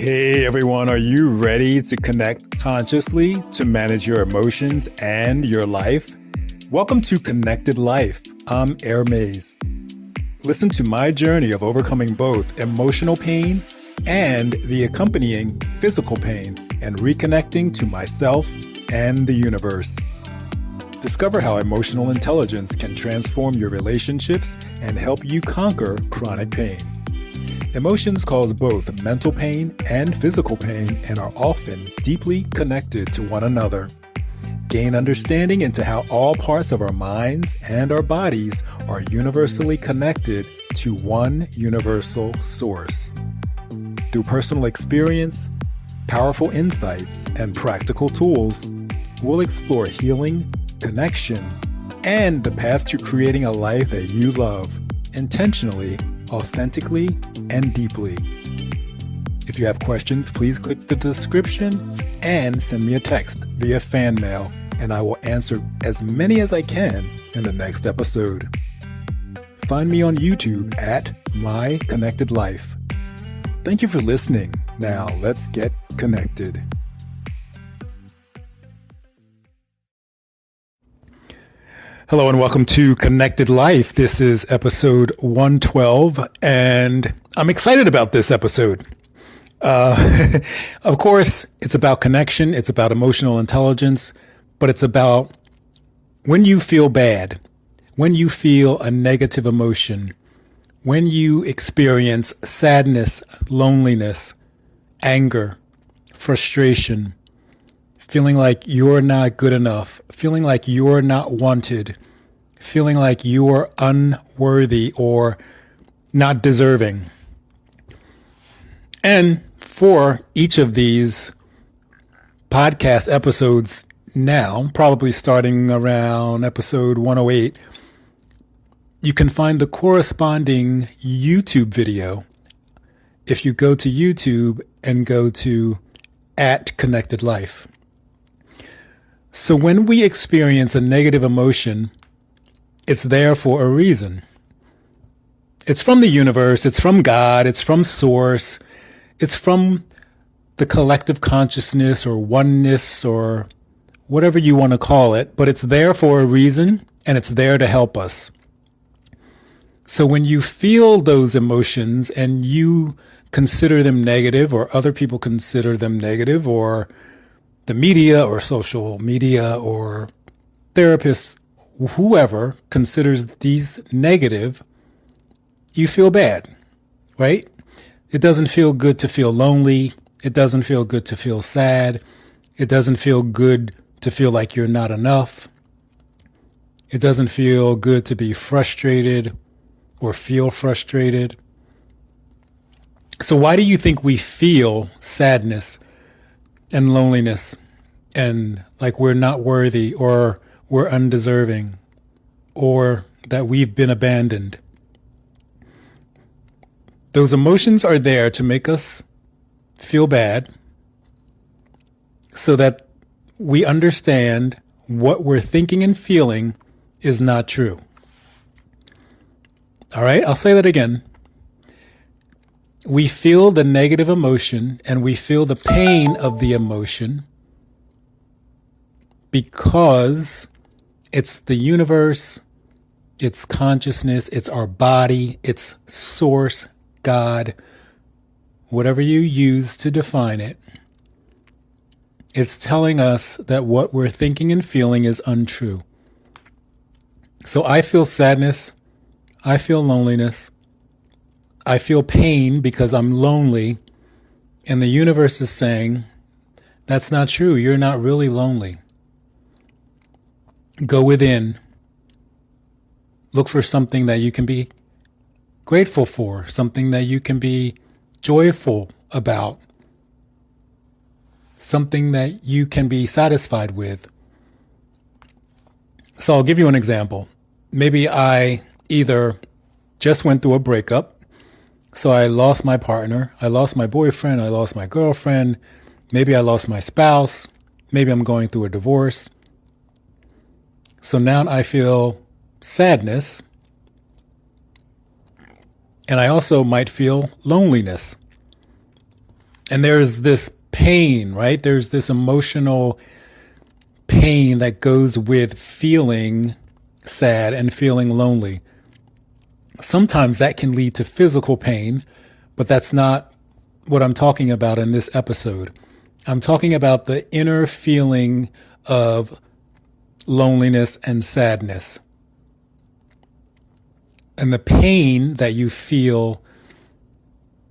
Hey everyone, are you ready to connect consciously to manage your emotions and your life? Welcome to Connected Life. I'm Air Mays. Listen to my journey of overcoming both emotional pain and the accompanying physical pain and reconnecting to myself and the universe. Discover how emotional intelligence can transform your relationships and help you conquer chronic pain. Emotions cause both mental pain and physical pain and are often deeply connected to one another. Gain understanding into how all parts of our minds and our bodies are universally connected to one universal source. Through personal experience, powerful insights, and practical tools, we'll explore healing, connection, and the path to creating a life that you love intentionally, authentically, and deeply. If you have questions, please click the description and send me a text via fan mail, and I will answer as many as I can in the next episode. Find me on YouTube at My Connected Life. Thank you for listening. Now let's get connected. Hello and welcome to Connected Life. This is episode 112, and I'm excited about this episode. Of course, it's about connection, it's about emotional intelligence, but it's about when you feel bad, when you feel a negative emotion, when you experience sadness, loneliness, anger, frustration, feeling like you're not good enough, feeling like you're not wanted, feeling like you're unworthy or not deserving. And for each of these podcast episodes now, probably starting around episode 108, you can find the corresponding YouTube video if you go to YouTube and go to @ConnectedLife. So when we experience a negative emotion, it's there for a reason. It's from the universe, it's from God, it's from Source, it's from the collective consciousness or oneness or whatever you want to call it, but it's there for a reason and it's there to help us. So when you feel those emotions and you consider them negative, or other people consider them negative, or the media or social media or therapists, whoever considers these negative, you feel bad, right? It doesn't feel good to feel lonely. It doesn't feel good to feel sad. It doesn't feel good to feel like you're not enough. It doesn't feel good to be frustrated or feel frustrated. So why do you think we feel sadness and loneliness and like we're not worthy or we're undeserving or that we've been abandoned? Those emotions are there to make us feel bad so that we understand what we're thinking and feeling is not true. All right, I'll say that again. We feel the negative emotion and we feel the pain of the emotion because it's the universe, it's consciousness, it's our body, it's Source, God, whatever you use to define it. It's telling us that what we're thinking and feeling is untrue. So I feel sadness, I feel loneliness, I feel pain because I'm lonely, and the universe is saying, that's not true. You're not really lonely. Go within. Look for something that you can be grateful for, something that you can be joyful about, something that you can be satisfied with. So I'll give you an example. Maybe I either just went through a breakup, so I lost my partner, I lost my boyfriend, I lost my girlfriend, maybe I lost my spouse, maybe I'm going through a divorce. So now I feel sadness, and I also might feel loneliness. And there's this pain, right? There's this emotional pain that goes with feeling sad and feeling lonely. Sometimes that can lead to physical pain, but that's not what I'm talking about in this episode. I'm talking about the inner feeling of loneliness and sadness. And the pain that you feel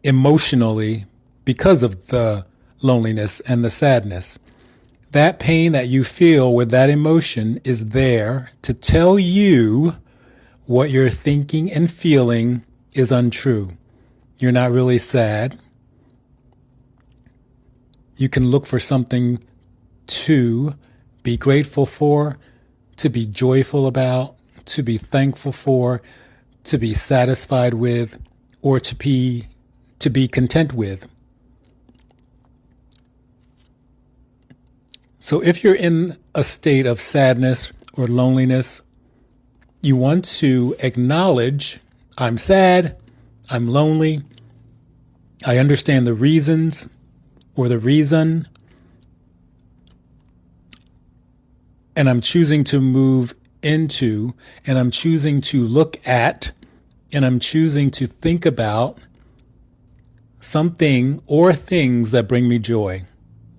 emotionally because of the loneliness and the sadness. That pain that you feel with that emotion is there to tell you what you're thinking and feeling is untrue. You're not really sad. You can look for something to be grateful for, to be joyful about, to be thankful for, to be satisfied with, or to be content with. So if you're in a state of sadness or loneliness, you want to acknowledge, I'm sad, I'm lonely, I understand the reasons or the reason, and I'm choosing to move into, and I'm choosing to look at, and I'm choosing to think about something or things that bring me joy,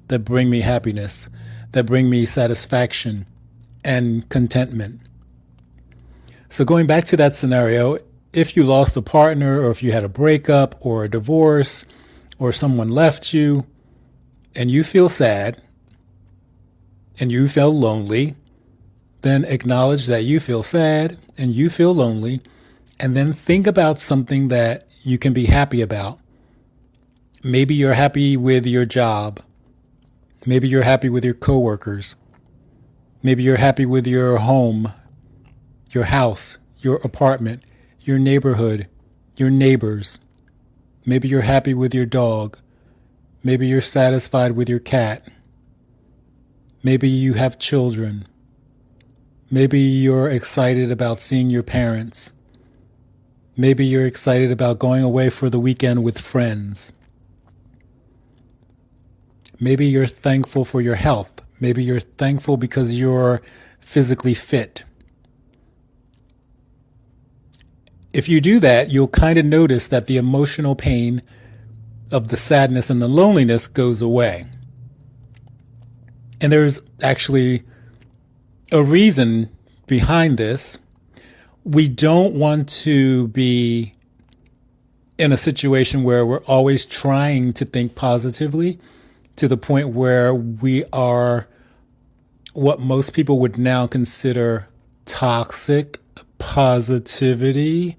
that bring me happiness, that bring me satisfaction and contentment. So going back to that scenario, if you lost a partner, or if you had a breakup or a divorce, or someone left you and you feel sad and you feel lonely, then acknowledge that you feel sad and you feel lonely, and then think about something that you can be happy about. Maybe you're happy with your job. Maybe you're happy with your coworkers. Maybe you're happy with your home, your house, your apartment, your neighborhood, your neighbors. Maybe you're happy with your dog. Maybe you're satisfied with your cat. Maybe you have children. Maybe you're excited about seeing your parents. Maybe you're excited about going away for the weekend with friends. Maybe you're thankful for your health. Maybe you're thankful because you're physically fit. If you do that, you'll kind of notice that the emotional pain of the sadness and the loneliness goes away. And there's actually a reason behind this. We don't want to be in a situation where we're always trying to think positively to the point where we are what most people would now consider toxic positivity.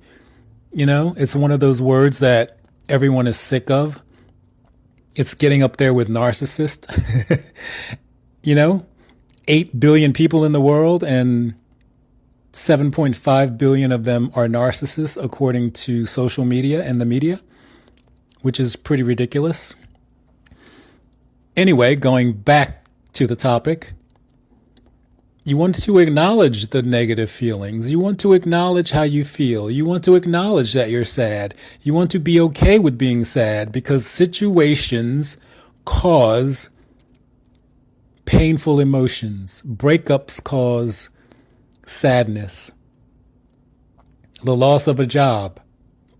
You know, it's one of those words that everyone is sick of. It's getting up there with narcissist. 8 billion people in the world, and 7.5 billion of them are narcissists, according to social media and the media, which is pretty ridiculous. Anyway, going back to the topic, you want to acknowledge the negative feelings. You want to acknowledge how you feel. You want to acknowledge that you're sad. You want to be okay with being sad, because situations cause painful emotions. Breakups cause sadness. The loss of a job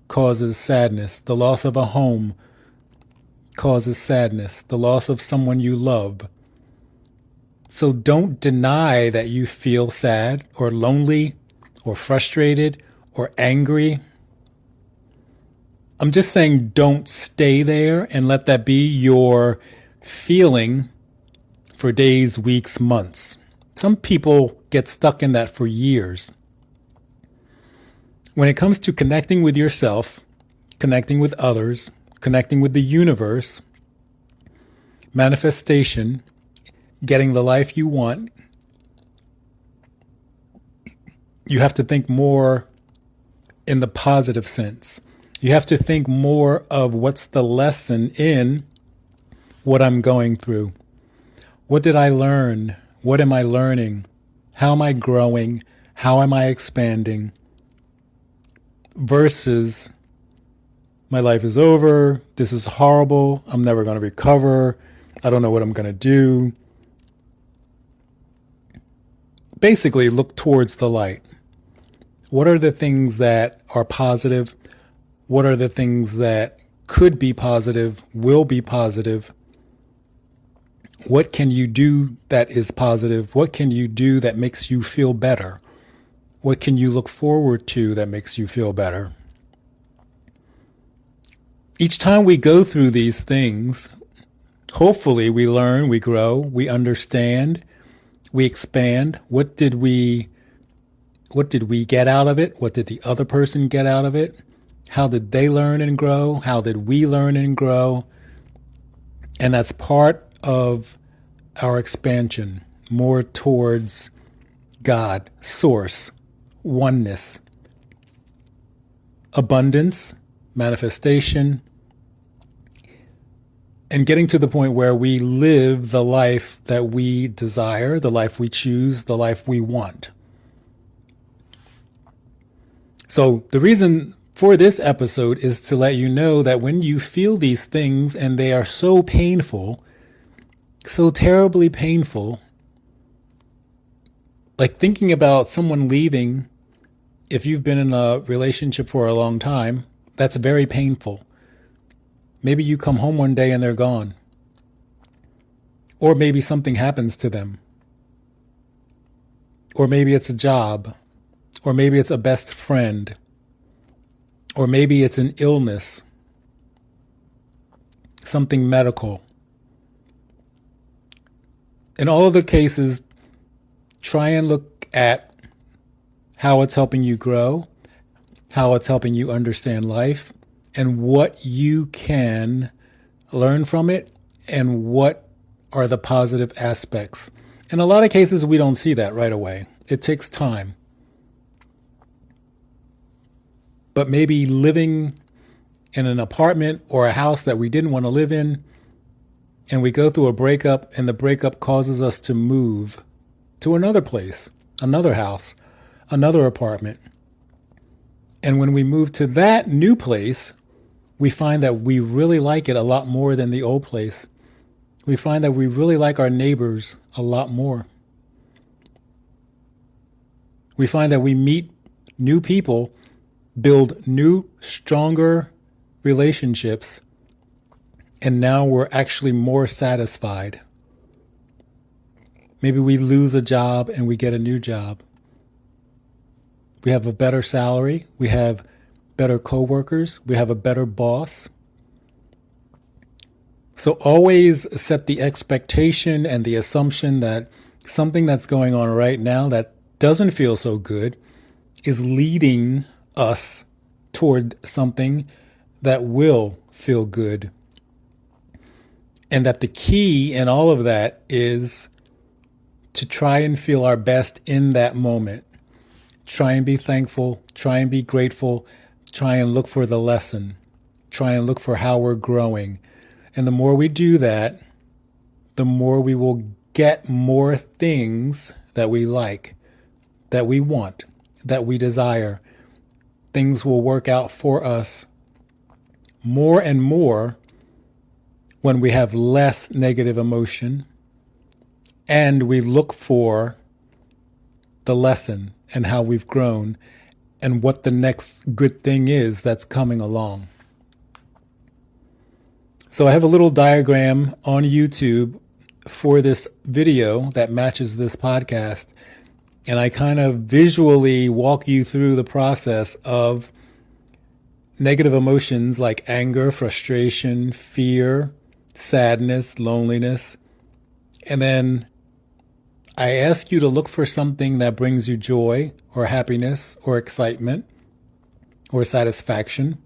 causes sadness. The loss of a home causes sadness. The loss of someone you love. So don't deny that you feel sad or lonely or frustrated or angry. I'm just saying, don't stay there and let that be your feeling for days, weeks, months. Some people get stuck in that for years. When it comes to connecting with yourself, connecting with others, connecting with the universe, manifestation, getting the life you want, you have to think more in the positive sense. You have to think more of what's the lesson in what I'm going through. What did I learn? What am I learning? How am I growing? How am I expanding? Versus My life is over. This is horrible. I'm never going to recover. I don't know what I'm going to do. Basically, look towards the light. What are the things that are positive? What are the things that could be positive, will be positive? What can you do that is positive? What can you do that makes you feel better? What can you look forward to that makes you feel better? Each time we go through these things, hopefully we learn, we grow, we understand, we expand. What did we get out of it? What did the other person get out of it? How did they learn and grow? How did we learn and grow? And that's part of our expansion, more towards God, source, oneness, abundance, manifestation, and getting to the point where we live the life that we desire, the life we choose, the life we want. So the reason for this episode is to let you know that when you feel these things and they are so painful, so terribly painful, like thinking about someone leaving, if you've been in a relationship for a long time, that's very painful. Maybe you come home one day and they're gone. Or maybe something happens to them. Or maybe it's a job. Or maybe it's a best friend. Or maybe it's an illness. Something medical. In all of the cases, try and look at how it's helping you grow, how it's helping you understand life, and what you can learn from it, and what are the positive aspects. In a lot of cases, we don't see that right away. It takes time. But maybe living in an apartment or a house that we didn't want to live in, and we go through a breakup, and the breakup causes us to move to another place, another house, another apartment. And when we move to that new place, we find that we really like it a lot more than the old place. We find that we really like our neighbors a lot more. We find that we meet new people, build new, stronger relationships, and now we're actually more satisfied. Maybe we lose a job and we get a new job. We have a better salary. We have better coworkers. We have a better boss. So always set the expectation and the assumption that something that's going on right now that doesn't feel so good is leading us toward something that will feel good. And that the key in all of that is to try and feel our best in that moment. Try and be thankful. Try and be grateful. Try and look for the lesson. Try and look for how we're growing. And the more we do that, the more we will get more things that we like, that we want, that we desire. Things will work out for us more and more when we have less negative emotion and we look for the lesson and how we've grown and what the next good thing is that's coming along. So I have a little diagram on YouTube for this video that matches this podcast. And I kind of visually walk you through the process of negative emotions like anger, frustration, fear, sadness, loneliness. And then I ask you to look for something that brings you joy or happiness or excitement or satisfaction.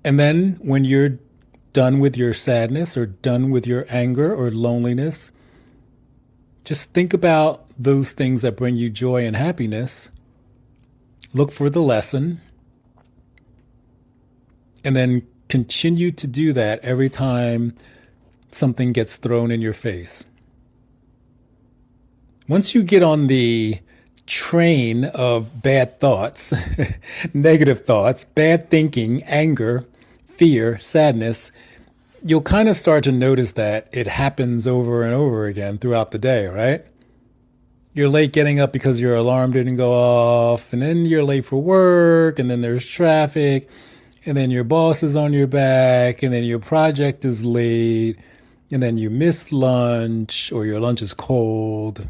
And then when you're done with your sadness or done with your anger or loneliness, just think about those things that bring you joy and happiness. Look for the lesson. And then continue to do that every time something gets thrown in your face. Once you get on the train of bad thoughts, negative thoughts, bad thinking, anger, fear, sadness, you'll kind of start to notice that it happens over and over again throughout the day, right? You're late getting up because your alarm didn't go off, and then you're late for work, and then there's traffic, and then your boss is on your back, and then your project is late, and then you miss lunch, or your lunch is cold,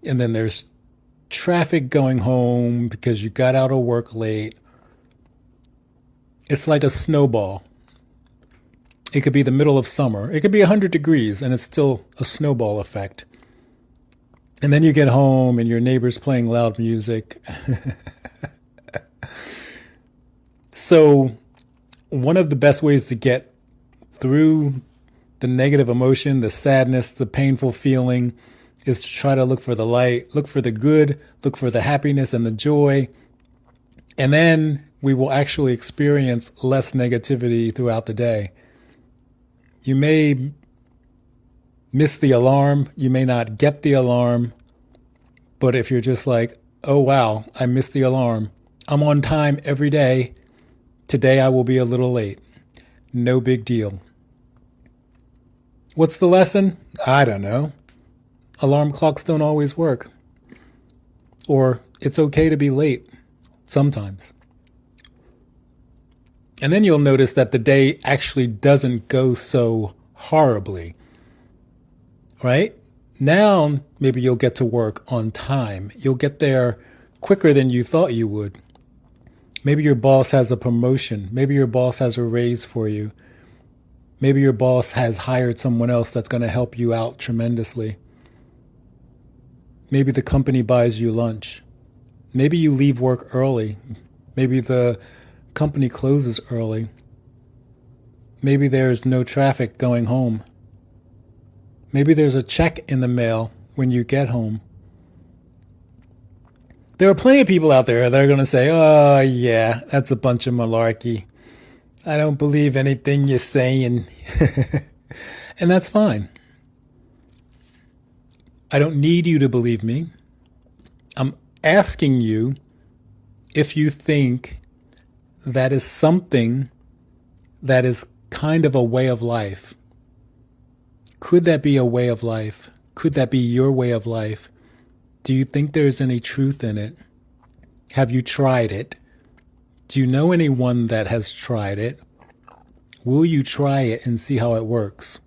and then there's traffic going home because you got out of work late. It's like a snowball. It could be the middle of summer. It could be 100 degrees, and it's still a snowball effect. And then you get home and your neighbor's playing loud music. So one of the best ways to get through the negative emotion, the sadness, the painful feeling, is to try to look for the light, look for the good, look for the happiness and the joy. And then we will actually experience less negativity throughout the day. You may miss the alarm. You may not get the alarm. But if you're just like, oh, wow, I missed the alarm. I'm on time every day. Today I will be a little late. No big deal. What's the lesson? I don't know. Alarm clocks don't always work. Or it's okay to be late sometimes. And then you'll notice that the day actually doesn't go so horribly, right? Now, maybe you'll get to work on time. You'll get there quicker than you thought you would. Maybe your boss has a promotion. Maybe your boss has a raise for you. Maybe your boss has hired someone else that's going to help you out tremendously. Maybe the company buys you lunch. Maybe you leave work early. Maybe the company closes early. Maybe there's no traffic going home. Maybe there's a check in the mail when you get home. There are plenty of people out there that are going to say, oh, yeah, that's a bunch of malarkey. I don't believe anything you're saying. And that's fine. I don't need you to believe me. I'm asking you if you think that is something that is kind of a way of life. Could that be a way of life? Could that be your way of life? Do you think there's any truth in it? Have you tried it? Do you know anyone that has tried it? Will you try it and see how it works?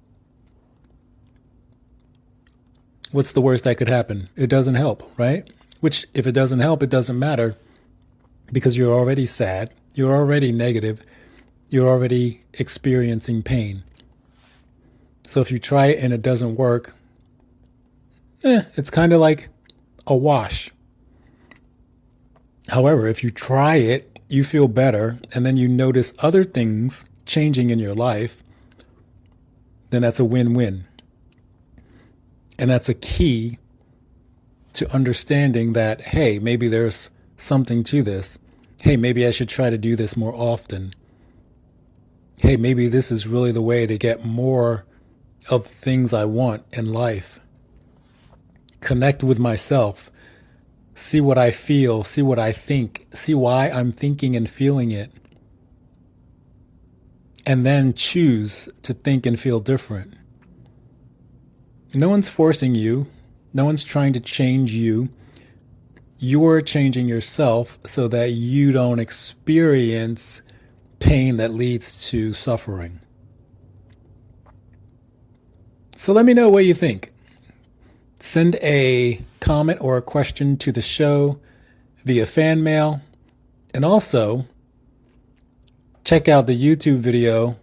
What's the worst that could happen? It doesn't help, right? Which, if it doesn't help, it doesn't matter because you're already sad. You're already negative. You're already experiencing pain. So if you try it and it doesn't work, it's kind of like a wash. However, if you try it, you feel better, and then you notice other things changing in your life, then that's a win-win. And that's a key to understanding that, hey, maybe there's something to this. Hey, maybe I should try to do this more often. Hey, maybe this is really the way to get more of the things I want in life. Connect with myself. See what I feel. See what I think. See why I'm thinking and feeling it. And then choose to think and feel different. No one's forcing you. No one's trying to change you. You're changing yourself so that you don't experience pain that leads to suffering. So let me know what you think. Send a comment or a question to the show via fan mail. And also, check out the YouTube video.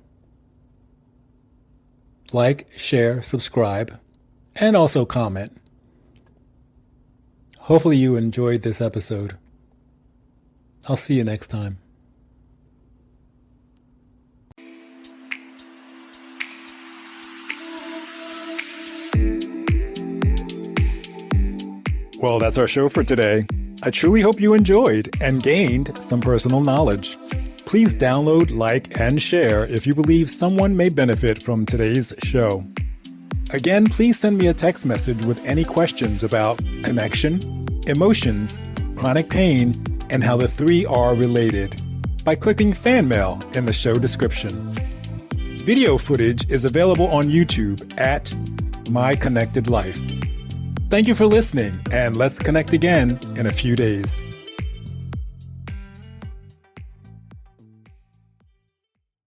Like, share, subscribe, and also comment. Hopefully you enjoyed this episode. I'll see you next time. Well, that's our show for today. I truly hope you enjoyed and gained some personal knowledge. Please download, like, and share if you believe someone may benefit from today's show. Again, please send me a text message with any questions about connection, emotions, chronic pain, and how the three are related by clicking fan mail in the show description. Video footage is available on YouTube at My Connected Life. Thank you for listening, and let's connect again in a few days.